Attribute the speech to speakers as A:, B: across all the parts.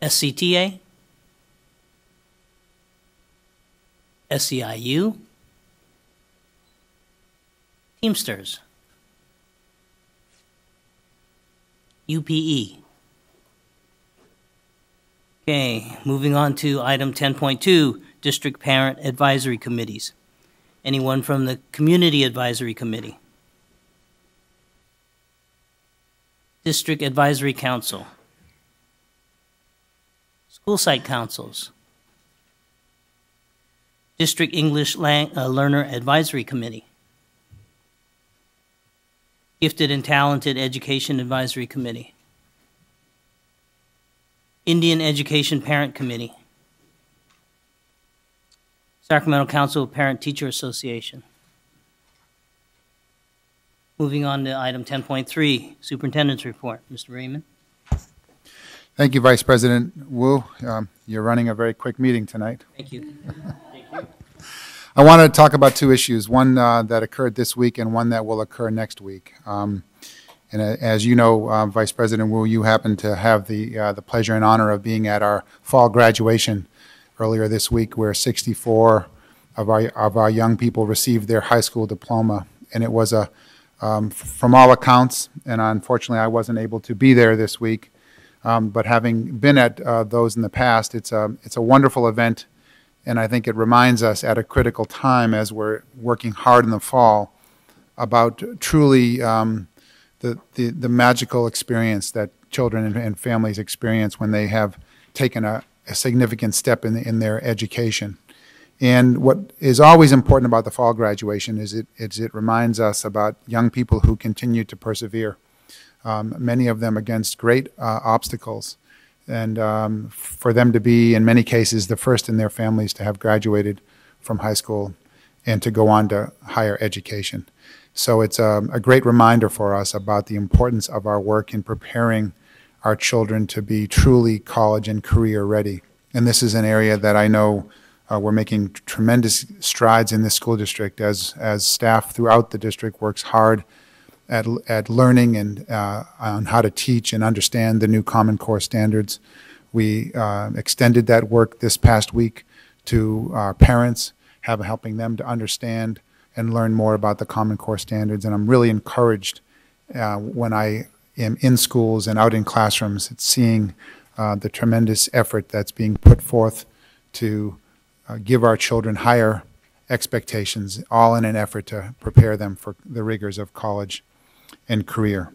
A: SCTA, SEIU, Teamsters, UPE. Okay, moving on to item 10.2, District Parent Advisory Committees. Anyone from the Community Advisory Committee? District Advisory Council. School Site Councils. District English Learner Advisory Committee. Gifted and Talented Education Advisory Committee. Indian Education Parent Committee. Sacramento Council of Parent-Teacher Association. Moving on to item 10.3, Superintendent's Report. Mr. Raymond.
B: Thank you, Vice President Wu. You're running a very quick meeting tonight.
A: Thank you. Thank you.
B: I want to talk about two issues, one that occurred this week and one that will occur next week. And as you know, Vice President Wu, you happened to have the pleasure and honor of being at our fall graduation earlier this week, where 64 of our young people received their high school diploma. And it was from all accounts, and unfortunately I wasn't able to be there this week, but having been at those in the past, it's a wonderful event, and I think it reminds us at a critical time as we're working hard in the fall about truly the magical experience that children and families experience when they have taken a significant step in their education. And what is always important about the fall graduation is it reminds us about young people who continue to persevere, many of them against great obstacles, and for them to be, in many cases, the first in their families to have graduated from high school and to go on to higher education. So it's a great reminder for us about the importance of our work in preparing our children to be truly college and career ready. And this is an area that I know we're making tremendous strides in this school district as staff throughout the district works hard at learning and on how to teach and understand the new Common Core standards. We extended that work this past week to our parents, helping them to understand and learn more about the Common Core standards. And I'm really encouraged when I am in schools and out in classrooms at seeing the tremendous effort that's being put forth to give our children higher expectations, all in an effort to prepare them for the rigors of college and career.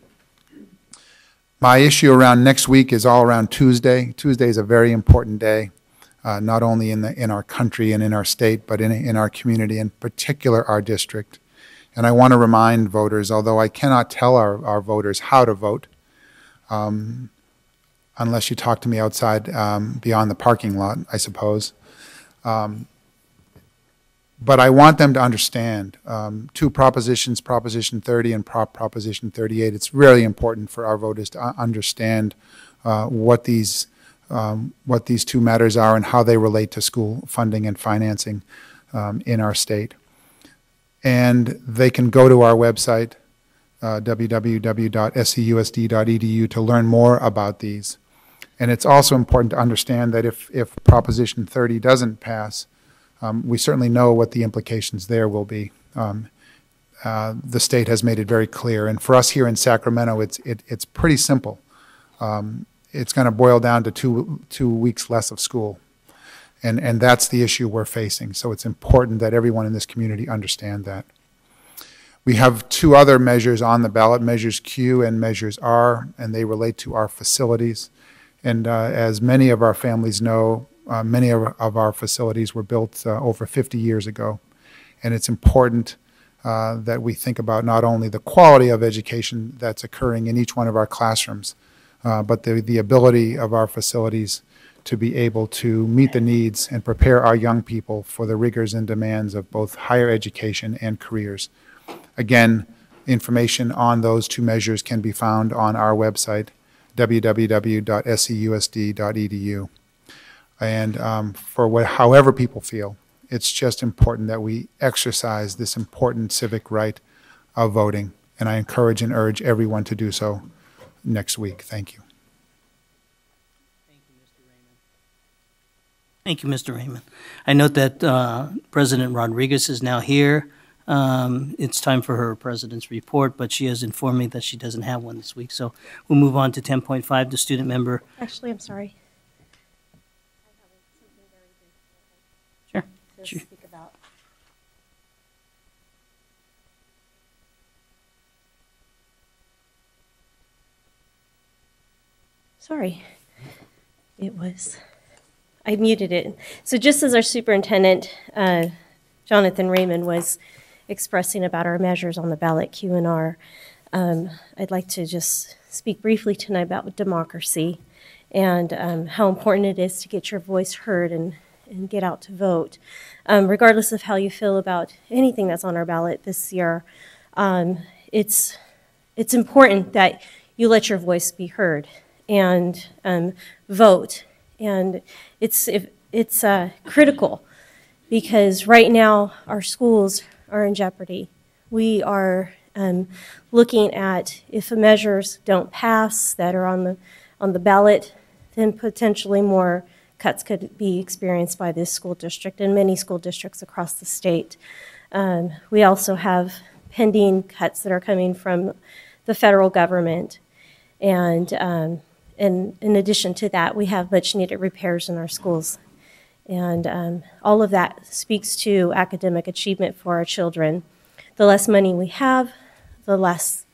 B: My issue around next week is all around Tuesday. Tuesday is a very important day, not only in our country and in our state, but in our community, in particular our district. And I want to remind voters, although I cannot tell our voters how to vote, unless you talk to me outside beyond the parking lot, I suppose. But I want them to understand two propositions, Proposition 30 and Proposition 38. It's really important for our voters to understand what these two matters are and how they relate to school funding and financing in our state. And they can go to our website, www.seusd.edu, to learn more about these. And it's also important to understand that if Proposition 30 doesn't pass, we certainly know what the implications there will be. The state has made it very clear. And for us here in Sacramento, it's pretty simple. It's going to boil down to two weeks less of school. And that's the issue we're facing. So it's important that everyone in this community understand that. We have two other measures on the ballot, Measures Q and Measures R, and they relate to our facilities. And as many of our families know, many of our facilities were built over 50 years ago. And it's important that we think about not only the quality of education that's occurring in each one of our classrooms, but the ability of our facilities to be able to meet the needs and prepare our young people for the rigors and demands of both higher education and careers. Again, information on those two measures can be found on our website, www.seusd.edu. And however people feel, it's just important that we exercise this important civic right of voting. And I encourage and urge everyone to do so next week. Thank you.
A: Thank you, Mr. Thank you, Mr. Raymond. I note that President Rodriguez is now here. It's time for her president's report, but she has informed me that she doesn't have one this week. So we'll move on to 10.5, the student member.
C: Actually, I'm sorry.
A: Sure.
C: To
A: Sure.
C: speak about. Sorry. I muted it. So just as our superintendent, Jonathan Raymond, was expressing about our measures on the ballot, Q&R, I'd like to just speak briefly tonight about democracy and how important it is to get your voice heard and get out to vote. Regardless of how you feel about anything that's on our ballot this year, it's important that you let your voice be heard and vote. And it's critical because right now our schools are in jeopardy. We are looking at if measures don't pass that are on the ballot, then potentially more cuts could be experienced by this school district and many school districts across the state. We also have pending cuts that are coming from the federal government. And in addition to that, we have much needed repairs in our schools. And all of that speaks to academic achievement for our children. The less money we have, the less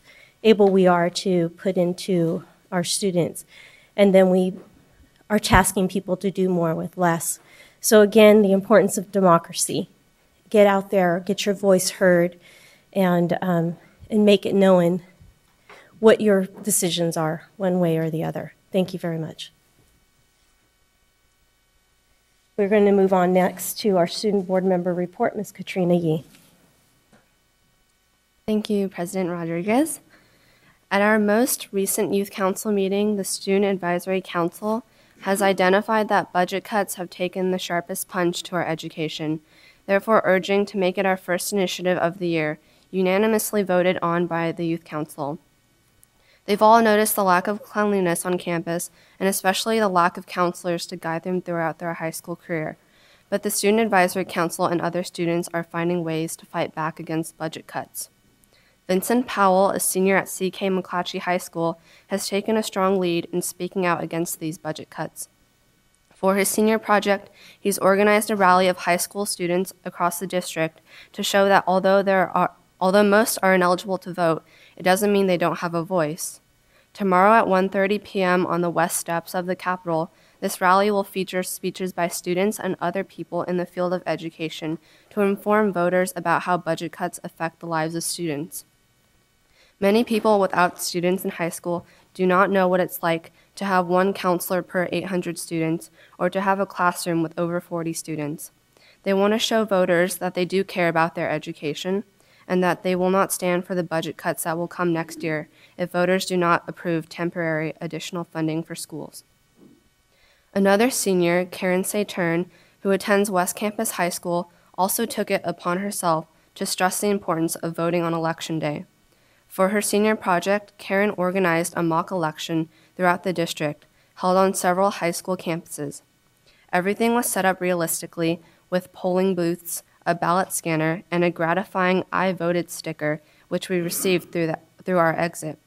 C: able we are to put into our students. And then we are tasking people to do more with less. So again, the importance of democracy. Get out there, get your voice heard, and make it known what your decisions are, one way or the other. Thank you very much. We're going to move on next to our student board member report, Ms. Katrina Yee.
D: Thank you, President Rodriguez. At our most recent Youth Council meeting, the Student Advisory Council has identified that budget cuts have taken the sharpest punch to our education, therefore urging to make it our first initiative of the year, unanimously voted on by the Youth Council. They've all noticed the lack of cleanliness on campus, and especially the lack of counselors to guide them throughout their high school career. But the Student Advisory Council and other students are finding ways to fight back against budget cuts. Vincent Powell, a senior at C.K. McClatchy High School, has taken a strong lead in speaking out against these budget cuts. For his senior project, he's organized a rally of high school students across the district to show that although most are ineligible to vote, it doesn't mean they don't have a voice. Tomorrow at 1:30 p.m. on the west steps of the Capitol, this rally will feature speeches by students and other people in the field of education to inform voters about how budget cuts affect the lives of students. Many people without students in high school do not know what it's like to have one counselor per 800 students or to have a classroom with over 40 students. They want to show voters that they do care about their education and that they will not stand for the budget cuts that will come next year if voters do not approve temporary additional funding for schools. Another senior, Karen Saturn, who attends West Campus High School, also took it upon herself to stress the importance of voting on Election Day. For her senior project, Karen organized a mock election throughout the district, held on several high school campuses. Everything was set up realistically with polling booths, a ballot scanner, and a gratifying I voted sticker, which we received through our exit.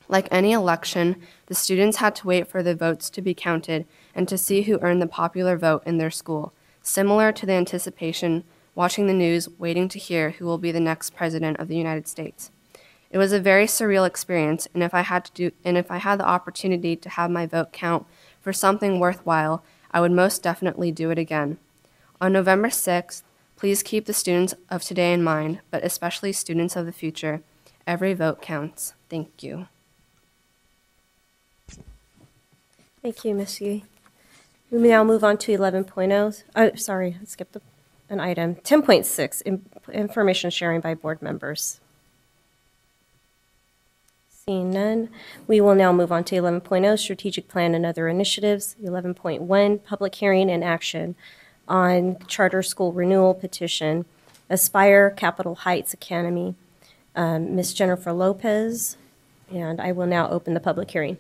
D: Like any election, the students had to wait for the votes to be counted and to see who earned the popular vote in their school, similar to the anticipation watching the news, waiting to hear who will be the next president of the United States. It was a very surreal experience, and if I had the opportunity to have my vote count for something worthwhile, I would most definitely do it again. On November 6th, please keep the students of today in mind, but especially students of the future. Every vote counts. Thank you.
C: Thank you, Ms. Yee. We may now move on to 11.0. Oh, sorry, I skipped an item. 10.6, information sharing by board members. Seeing none, we will now move on to 11.0, strategic plan and other initiatives. 11.1, public hearing and action on charter school renewal petition, Aspire Capitol Heights Academy. Ms. Jennifer Lopez, and I will now open the public hearing.